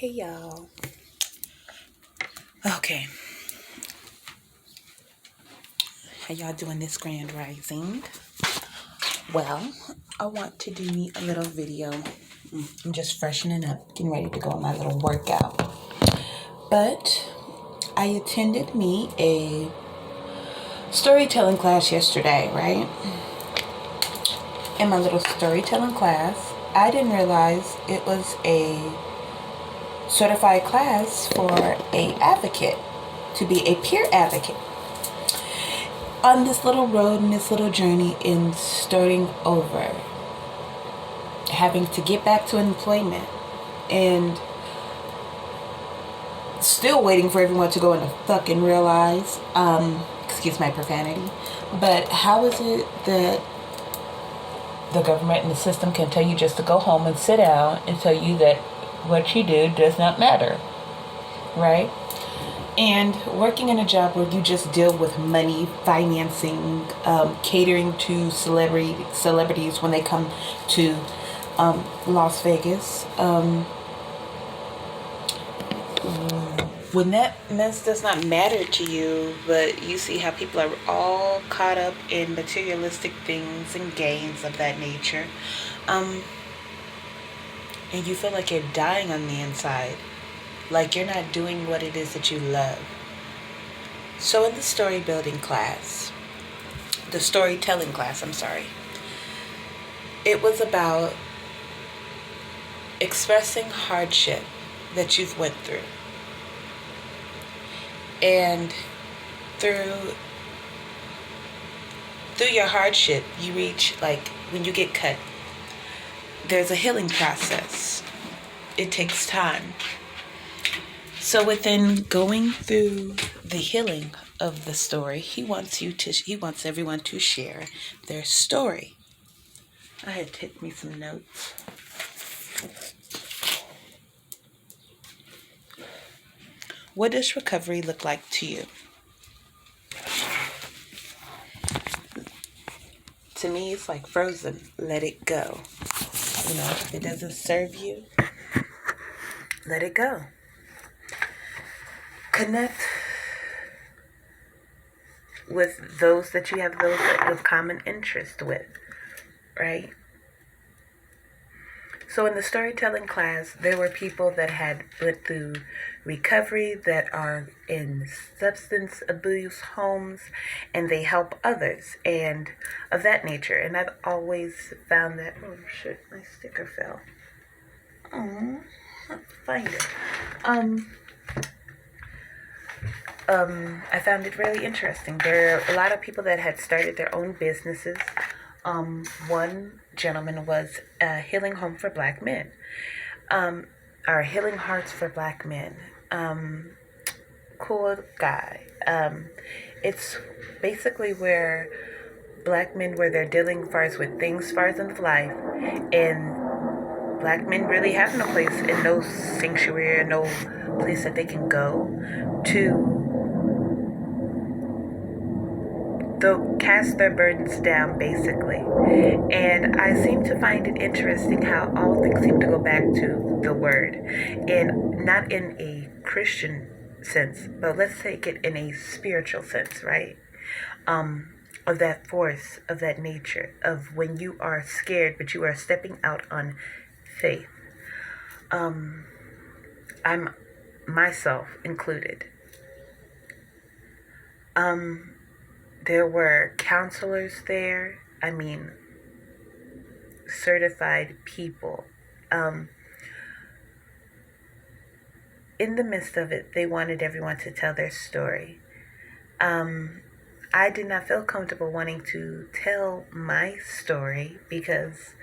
Hey y'all. Okay, how y'all doing this grand rising? Well, I want to do me a little video. I'm just freshening up, getting ready to go on my little workout. But I attended me a storytelling class yesterday, right? In my little storytelling class, I didn't realize it was a certified class for a advocate, to be a peer advocate. On this little road and this little journey in starting over, having to get back to employment and still waiting for everyone to go and fucking realize, excuse my profanity, but how is it that the government and the system can tell you just to go home and sit down and tell you that what you do does not matter, right? And working in a job where you just deal with money, financing, catering to celebrities when they come to Las Vegas. When that mess does not matter to you, but you see how people are all caught up in materialistic things and gains of that nature, and you feel like you're dying on the inside, like you're not doing what it is that you love. So in the storytelling class, it was about expressing hardship that you've went through. And through your hardship, you reach, like, when you get cut, there's a healing process. It takes time. So within going through the healing of the story, he wants everyone to share their story. I had to take me some notes. What does recovery look like to you? To me, it's like Frozen. Let it go. If it doesn't serve you, let it go. Connect with those that you have with common interest with, right? So in the storytelling class, there were people that had went through recovery, that are in substance abuse homes, and they help others and of that nature. And I've always found that, oh shit, my sticker fell. Oh, let's find it. I found it really interesting. There are a lot of people that had started their own businesses. One gentleman was a healing home for black men, or healing hearts for black men. Cool guy. It's basically where black men, where they're dealing far with things far as in life, and black men really have no place and no sanctuary, no place that they can go to cast their burdens down, basically. And I seem to find it interesting how all things seem to go back to the word, and not in a Christian sense, but let's take it in a spiritual sense, right? Of that force, of that nature, of when you are scared, but you are stepping out on faith. I'm myself included. There were counselors there. I mean, certified people. In the midst of it, they wanted everyone to tell their story. I did not feel comfortable wanting to tell my story because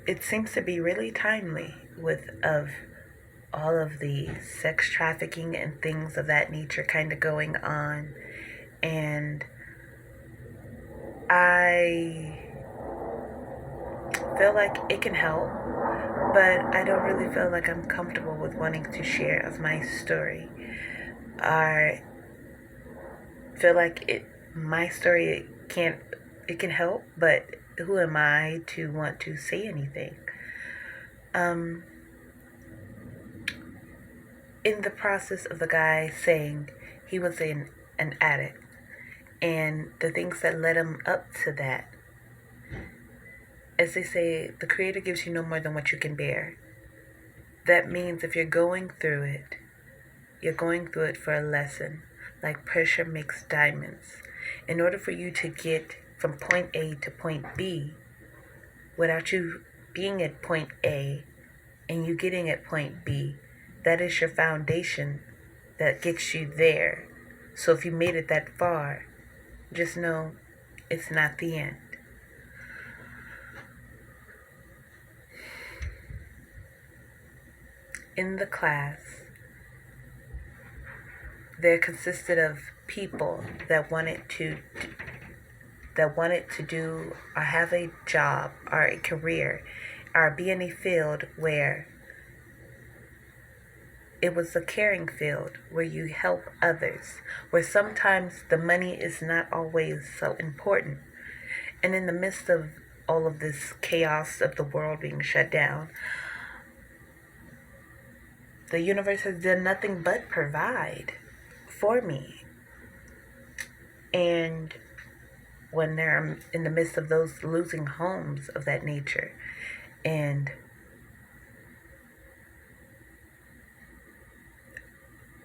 it seems to be really timely of all of the sex trafficking and things of that nature kind of going on. And I feel like it can help, but I don't really feel like I'm comfortable with wanting to share of my story. I feel like my story it can help, but who am I to want to say anything? Um, in the process of the guy saying he was an addict and the things that led him up to that, as they say, the Creator gives you no more than what you can bear. That means if you're going through it, you're going through it for a lesson, like pressure makes diamonds. In order for you to get from point A to point B, without you being at point A and you getting at point B, that is your foundation that gets you there. So if you made it that far, just know it's not the end. In the class, there consisted of people that wanted to do or have a job or a career or be in a field where it was a caring field where you help others, where sometimes the money is not always so important. And in the midst of all of this chaos of the world being shut down, the universe has done nothing but provide for me. And when they're in the midst of those losing homes of that nature, and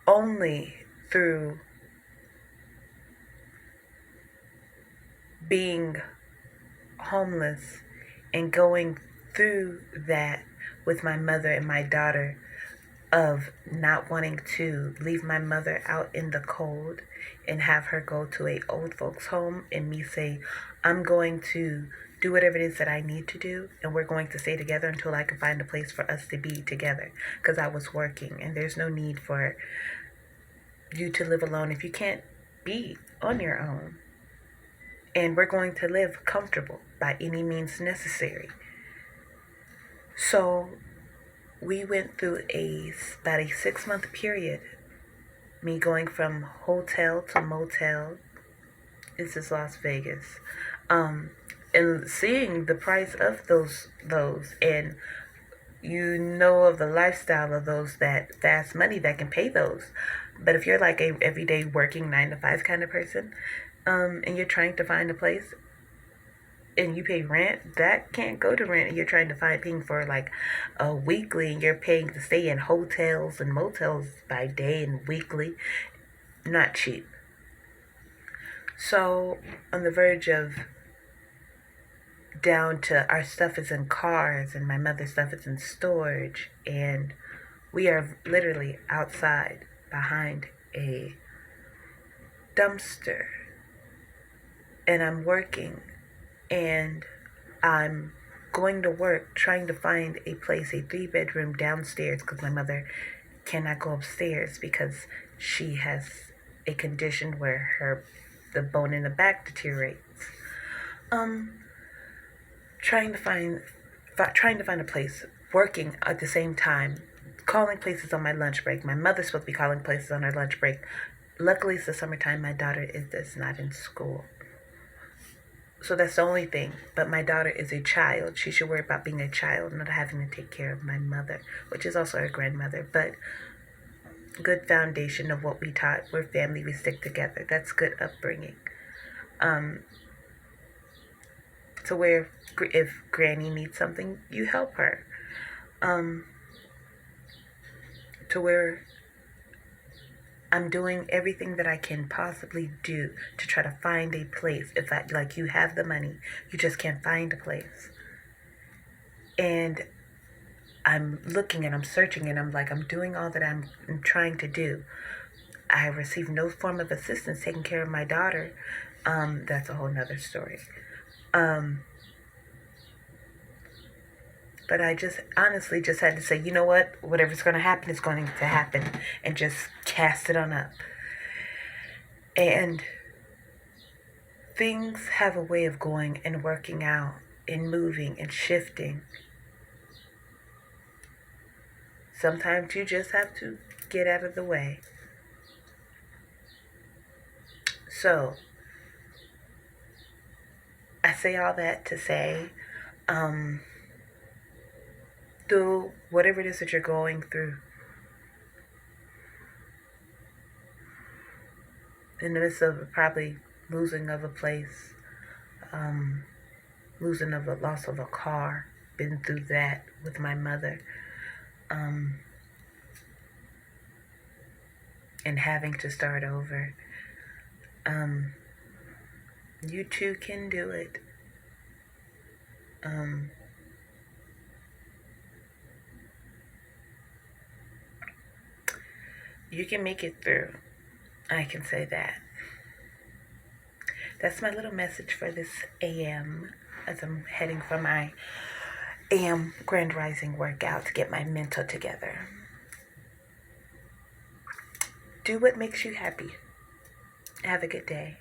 only through being homeless and going through that with my mother and my daughter, of not wanting to leave my mother out in the cold and have her go to a old folks home, and me say, I'm going to do whatever it is that I need to do, and we're going to stay together until I can find a place for us to be together, because I was working and there's no need for you to live alone if you can't be on your own. And we're going to live comfortable by any means necessary. So we went through about a 6-month period, me going from hotel to motel. This is Las Vegas. And seeing the price of those, and you know of the lifestyle of those that fast money that can pay those. But if you're like a everyday working 9 to 5 kind of person, and you're trying to find a place and you pay rent, that can't go to rent, and you're trying to find paying for like a weekly, and you're paying to stay in hotels and motels by day and weekly, not cheap. So on the verge of down to our stuff is in cars and my mother's stuff is in storage, and we are literally outside behind a dumpster, and I'm working and I'm going to work trying to find a place, a 3-bedroom downstairs, because my mother cannot go upstairs because she has a condition where the bone in the back deteriorates. Trying to find a place, working at the same time, calling places on my lunch break. My mother's supposed to be calling places on her lunch break. Luckily, it's the summertime. My daughter is not in school. So that's the only thing. But my daughter is a child. She should worry about being a child, not having to take care of my mother, which is also her grandmother. But good foundation of what we taught. We're family. We stick together. That's good upbringing. To where if Granny needs something, you help her. To where I'm doing everything that I can possibly do to try to find a place. If you have the money, you just can't find a place. And I'm looking and I'm searching and I'm doing all that I'm trying to do. I received no form of assistance taking care of my daughter. That's a whole nother story. But I just honestly just had to say, you know what? Whatever's going to happen is going to happen, and just cast it on up. And things have a way of going and working out and moving and shifting. Sometimes you just have to get out of the way. So, I say all that to say, through whatever it is that you're going through. In the midst of probably losing of a place, losing of a loss of a car, been through that with my mother, and having to start over. You too can do it. You can make it through. I can say that. That's my little message for this AM as I'm heading for my AM Grand Rising workout to get my mental together. Do what makes you happy. Have a good day.